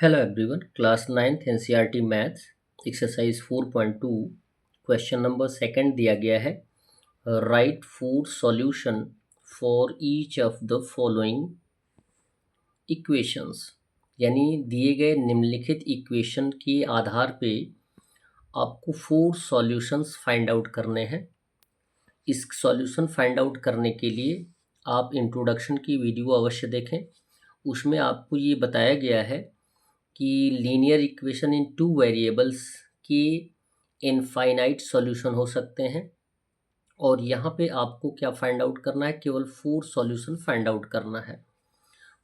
Hello everyone, class 9th NCERT Maths exercise 4.2 question number second दिया गया है। Right four solution for each of the following equations, यानी दिए गए निम्नलिखित इक्वेशन के आधार पे आपको फोर सॉल्यूशंस फाइंड आउट करने हैं। इस सॉल्यूशन फाइंड आउट करने के लिए आप इंट्रोडक्शन की वीडियो अवश्य देखें। उसमें आपको ये बताया गया है कि linear equation in two variables के इनफाइनाइट सॉल्यूशन हो सकते हैं, और यहाँ पे आपको क्या फाइंड आउट करना है, केवल फोर सॉल्यूशन फाइंड आउट करना है।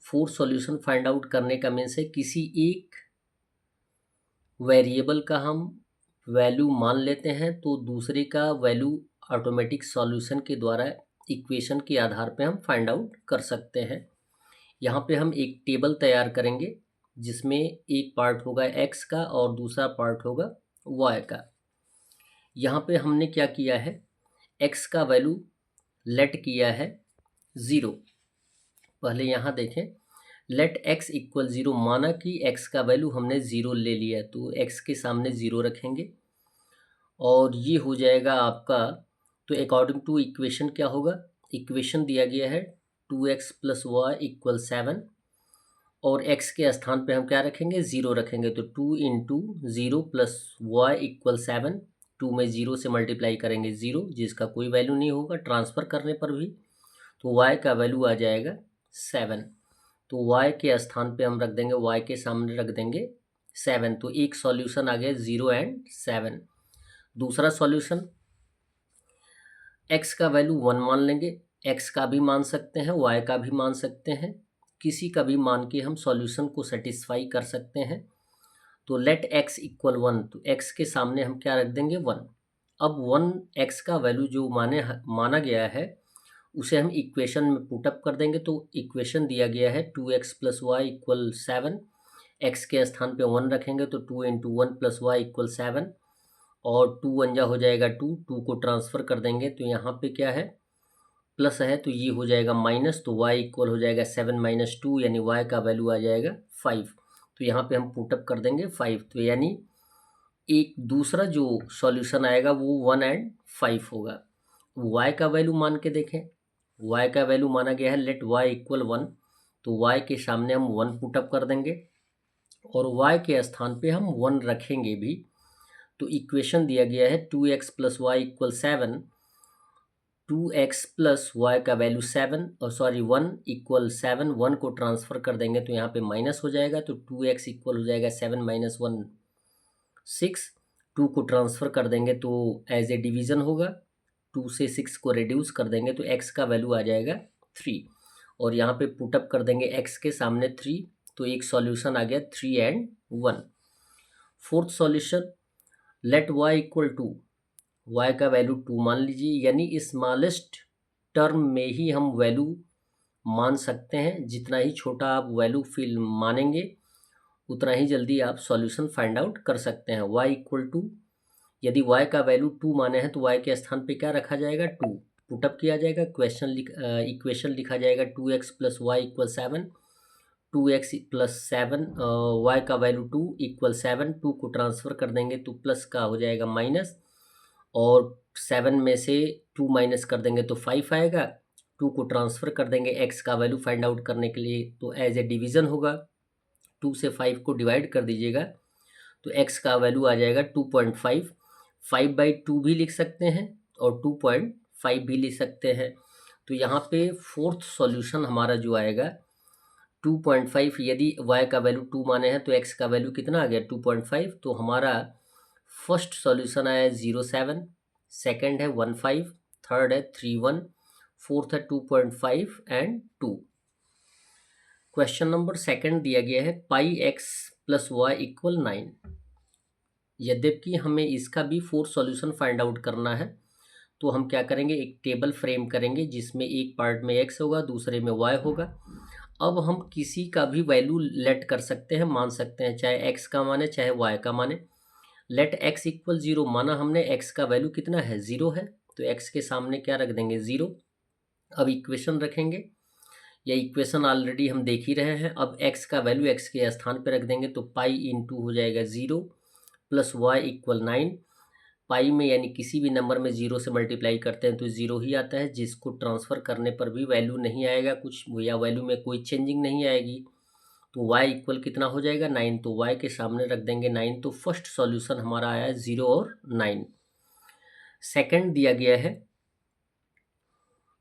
फोर सॉल्यूशन फाइंड आउट करने का मीन्स है किसी एक वेरिएबल का हम वैल्यू मान लेते हैं तो दूसरे का वैल्यू ऑटोमेटिक सॉल्यूशन के द्वारा इक्वेशन के आधार पे हम फाइंड आउट कर सकते हैं। यहाँ पे हम एक टेबल तैयार करेंगे जिसमें एक पार्ट होगा x का और दूसरा पार्ट होगा y का। यहाँ पे हमने क्या किया है, x का वैल्यू लेट किया है 0। पहले यहाँ देखें, लेट x इक्वल 0 माना कि x का वैल्यू हमने 0 ले लिया, तो x के सामने 0 रखेंगे और ये हो जाएगा आपका। तो अकॉर्डिंग टू इक्वेशन क्या होगा, इक्वेशन दिया गया है 2x + y = 7 और x के स्थान पे हम क्या रखेंगे, 0 रखेंगे। तो 2 × 0 + y = 7। 2 में 0 से मल्टीप्लाई करेंगे 0, जिसका कोई वैल्यू नहीं होगा ट्रांसफ़र करने पर भी, तो y का वैल्यू आ जाएगा 7। तो y के स्थान पे हम रख देंगे, y के सामने रख देंगे 7। तो एक सॉल्यूशन आ गया 0 और 7। दूसरा सॉल्यूशन, x का वैल्यू 1 मान लेंगे, x का भी मान सकते हैं, y का भी मान सकते हैं, किसी का भी मान के हम सॉल्यूशन को सेटिस्फाई कर सकते हैं। तो लेट x = 1, तो x के सामने हम क्या रख देंगे, 1। अब 1 x का वैल्यू जो माना गया है उसे हम इक्वेशन में पुटअप कर देंगे। तो इक्वेशन दिया गया है 2x + y = 7, x के स्थान पे 1 रखेंगे तो 2 × 1 + y = 7 और 2 1 जा हो जाएगा 2, 2 को ट्रांसफ़र कर देंगे तो यहाँ पे क्या है, प्लस है तो ये हो जाएगा माइनस, तो y इक्वल हो जाएगा 7 - 2, यानी y का वैल्यू आ जाएगा 5। तो यहाँ पे हम पुटअप कर देंगे 5, तो यानी एक दूसरा जो सॉल्यूशन आएगा वो 1 और 5 होगा। y का वैल्यू मान के देखें, y का वैल्यू माना गया है लेट y = 1, तो y के सामने हम 1 पुटअप कर देंगे और y के स्थान पे हम 1 रखेंगे भी। तो इक्वेशन दिया गया है 2x + y = 7, 2x + y का वैल्यू 7 और 1 = 7, 1 को ट्रांसफ़र कर देंगे तो यहाँ पे माइनस हो जाएगा, तो 2x इक्वल हो जाएगा 7 - 1 6। 2 को ट्रांसफ़र कर देंगे तो एज ए डिवीज़न होगा, 2 से 6 को रिड्यूस कर देंगे तो x का वैल्यू आ जाएगा 3 और यहाँ पे पुटअप कर देंगे x के सामने 3, तो एक सॉल्यूशन आ गया 3 और 1। Fourth solution, let y = 2, y का वैल्यू 2 मान लीजिए, यानी स्मॉलेस्ट टर्म में ही हम वैल्यू मान सकते हैं। जितना ही छोटा आप वैल्यू फिल मानेंगे उतना ही जल्दी आप सॉल्यूशन फाइंड आउट कर सकते हैं। y = 2, यदि y का वैल्यू 2 माने हैं तो y के स्थान पे क्या रखा जाएगा, 2 पुटअप किया जाएगा, इक्वेशन लिखा जाएगा 2x + y = 7, 2x + 7 y का वैल्यू 2 = 7, 2 को ट्रांसफ़र कर देंगे तो प्लस का हो जाएगा माइनस और 7 में से 2 माइनस कर देंगे तो 5 आएगा। 2 को ट्रांसफ़र कर देंगे x का वैल्यू फाइंड आउट करने के लिए, तो एज ए डिवीज़न होगा, 2 से 5 को डिवाइड कर दीजिएगा तो x का वैल्यू आ जाएगा 2.5। 5/2 भी लिख सकते हैं और 2.5 भी लिख सकते हैं। तो यहाँ पे फोर्थ सॉल्यूशन हमारा जो आएगा 2.5, यदि y का वैल्यू 2 माने हैं तो x का वैल्यू कितना आ गया, 2.5। तो हमारा फर्स्ट सॉल्यूशन आया 0.7, सेकंड है 1.5, थर्ड है 3.1, फोर्थ है 2.5 एंड 2। क्वेश्चन नंबर सेकंड दिया गया है πx + y = 9। यद्यपि हमें इसका भी फोर सॉल्यूशन फाइंड आउट करना है, तो हम क्या करेंगे, एक टेबल फ्रेम करेंगे जिसमें एक पार्ट में x होगा, दूसरे में y होगा। अब हम किसी का भी वैल्यू लेट कर सकते हैं, मान सकते हैं, चाहे x का माने चाहे y का माने। लेट x = 0 माना हमने, x का वैल्यू कितना है, 0 है, तो x के सामने क्या रख देंगे, 0। अब इक्वेशन रखेंगे, या इक्वेशन ऑलरेडी हम देख ही रहे हैं। अब x का वैल्यू x के स्थान पर रख देंगे तो पाई इंटू हो जाएगा 0 प्लस वाई इक्वल 9। पाई में यानी किसी भी नंबर में 0 से मल्टीप्लाई करते हैं तो 0 ही आता है, जिसको ट्रांसफ़र करने पर भी वैल्यू नहीं आएगा कुछ, या वैल्यू में कोई चेंजिंग नहीं आएगी। तो y इक्वल कितना हो जाएगा 9, तो y के सामने रख देंगे 9। तो फर्स्ट सॉल्यूशन हमारा आया 0 और 9। सेकंड दिया गया है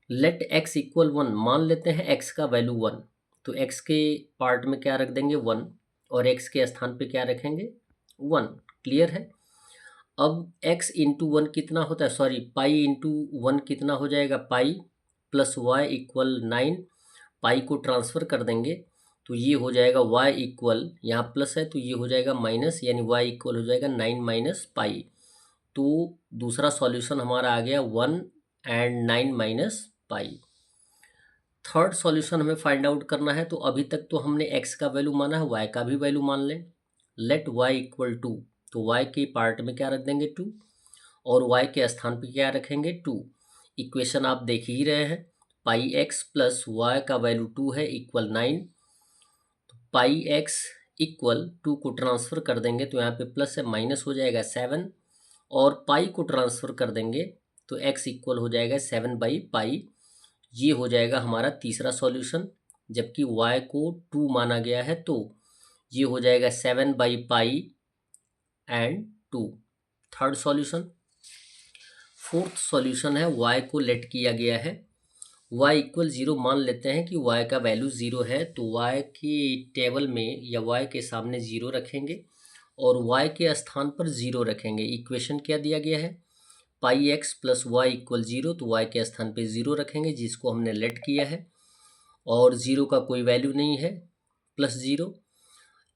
लेट x इक्वल 1, मान लेते हैं x का वैल्यू 1, तो x के पार्ट में क्या रख देंगे 1 और x के स्थान पे क्या रखेंगे 1। क्लियर है। अब x इंटू 1 कितना होता है, सॉरी पाई इंटू 1 कितना हो जाएगा, पाई प्लस वाई इक्वल 9। पाई को ट्रांसफ़र कर देंगे तो ये हो जाएगा y इक्वल, यहाँ प्लस है तो ये हो जाएगा माइनस, यानी y इक्वल हो जाएगा 9 माइनस पाई। तो दूसरा सॉल्यूशन हमारा आ गया 1 and 9 minus pi. Third solution हमें फाइंड आउट करना है। तो अभी तक तो हमने x का वैल्यू माना है, y का भी वैल्यू मान लें। लेट y इक्वल 2, तो y के पार्ट में क्या रख देंगे 2 और y के स्थान पे क्या रखेंगे 2। इक्वेशन आप देख ही रहे हैं, पाई x प्लस वाई का वैल्यू 2 है इक्वल 9। तो पाई x इक्वल 2 को ट्रांसफ़र कर देंगे तो यहाँ पे प्लस है, माइनस हो जाएगा 7, और पाई को ट्रांसफ़र कर देंगे तो x इक्वल हो जाएगा 7 बाई पाई। ये हो जाएगा हमारा तीसरा सॉल्यूशन, जबकि y को 2 माना गया है तो ये हो जाएगा 7 by pi and 2। Third solution. Fourth solution है y को लेट किया गया है, y इक्वल 0 मान लेते हैं कि y का वैल्यू 0 है, तो y के टेबल में या y के सामने 0 रखेंगे और y के स्थान पर 0 रखेंगे। इक्वेशन क्या दिया गया है, पाई एक्स प्लस वाई इक्वल 0, तो y के स्थान पे 0 रखेंगे जिसको हमने लेट किया है, और 0 का कोई वैल्यू नहीं है, प्लस 0।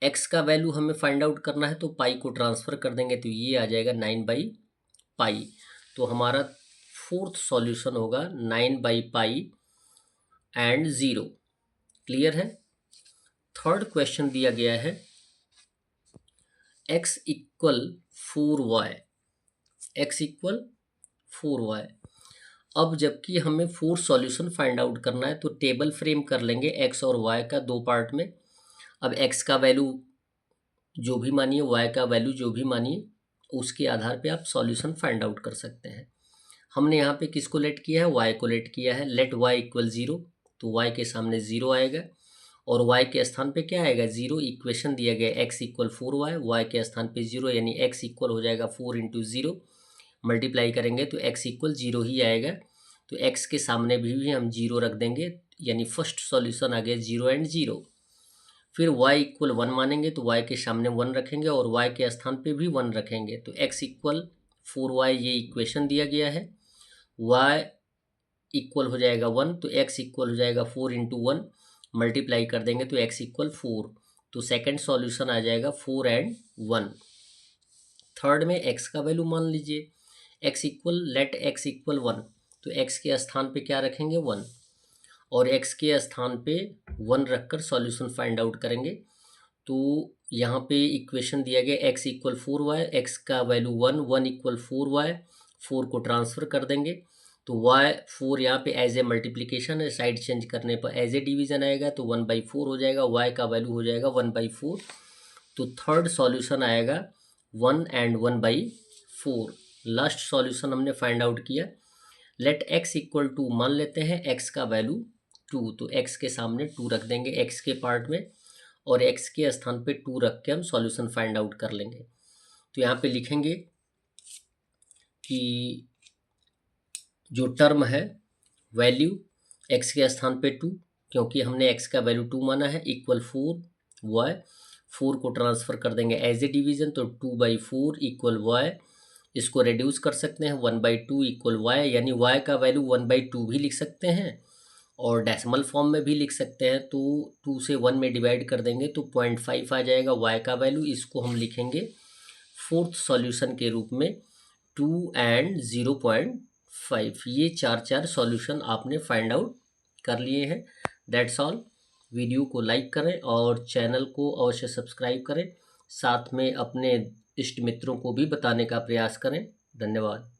x का वैल्यू हमें फाइंड आउट करना है तो पाई को ट्रांसफ़र कर देंगे तो ये आ जाएगा 9 बाई पाई। तो हमारा फोर्थ सॉल्यूशन होगा 9 बाई पाई एंड 0। क्लियर है। थर्ड क्वेश्चन दिया गया है x equal 4y, x equal 4y। अब जबकि हमें 4 सॉल्यूशन फाइंड आउट करना है तो टेबल फ्रेम कर लेंगे x और y का 2 पार्ट में। अब x का वैल्यू जो भी मानिए, y का वैल्यू जो भी मानिए, उसके आधार पे आप सॉल्यूशन फाइंड आउट कर सकते हैं। हमने यहाँ पे किसको लेट किया है, y को लेट किया है। लेट y इक्वल 0, तो y के सामने 0 आएगा और y के स्थान पे क्या आएगा 0। इक्वेशन दिया गया x इक्वल 4y, y के स्थान पे 0, यानी x इक्वल हो जाएगा 4 इंटू 0। मल्टीप्लाई करेंगे तो x इक्वल 0 ही आएगा, तो x के सामने भी हम 0 रख देंगे, यानी फर्स्ट सॉल्यूशन आ गया 0 एंड 0। फिर y इक्वल 1 मानेंगे तो y के सामने 1 रखेंगे और y के स्थान पे भी 1 रखेंगे, तो x इक्वल 4y ये इक्वेशन दिया गया है। y इक्वल हो जाएगा 1, तो x इक्वल हो जाएगा 4 इंटू 1, मल्टीप्लाई कर देंगे तो x इक्वल 4। तो सेकेंड सॉल्यूशन आ जाएगा 4 एंड 1। थर्ड में x का वैल्यू मान लीजिए, x equal let x equal 1, तो x के स्थान पे क्या रखेंगे 1 और x के स्थान पे 1 रखकर सॉल्यूशन फाइंड आउट करेंगे। तो यहाँ पे इक्वेशन दिया गया x इक्वल 4y, x का वैल्यू 1, 1 इक्वल 4y, 4 को ट्रांसफ़र कर देंगे तो y 4 यहाँ पे एज ए मल्टीप्लिकेशन है, साइड चेंज करने पर एज ए डिवीज़न आएगा तो 1/4 हो जाएगा, y का वैल्यू हो जाएगा 1/4। तो थर्ड सॉल्यूशन आएगा 1 एंड 1/4। लास्ट सॉल्यूशन हमने फाइंड आउट किया। लेट x इक्वल 2, मान लेते हैं x का वैल्यू 2, तो x के सामने 2 रख देंगे x के पार्ट में और x के स्थान पे 2 रख के हम सॉल्यूशन फाइंड आउट कर लेंगे। तो यहाँ पे लिखेंगे कि जो टर्म है वैल्यू x के स्थान पे 2, क्योंकि हमने x का वैल्यू 2 माना है, इक्वल 4y, 4 को ट्रांसफ़र कर देंगे एज ए डिवीज़न तो 2/4 इक्वल y। इसको रिड्यूस कर सकते हैं 1/2 इक्वल y, यानी y का वैल्यू 1/2 भी लिख सकते हैं और डेसिमल फॉर्म में भी लिख सकते हैं। तो 2 से 1 में डिवाइड कर देंगे तो 0.5 आ जाएगा y का वैल्यू। इसको हम लिखेंगे फोर्थ सॉल्यूशन के रूप में 2 एंड 0.5। ये 4 सॉल्यूशन आपने फाइंड आउट कर लिए हैं। That's all. वीडियो को लाइक करें और चैनल को अवश्य सब्सक्राइब करें, साथ में अपने इष्ट मित्रों को भी बताने का प्रयास करें। धन्यवाद।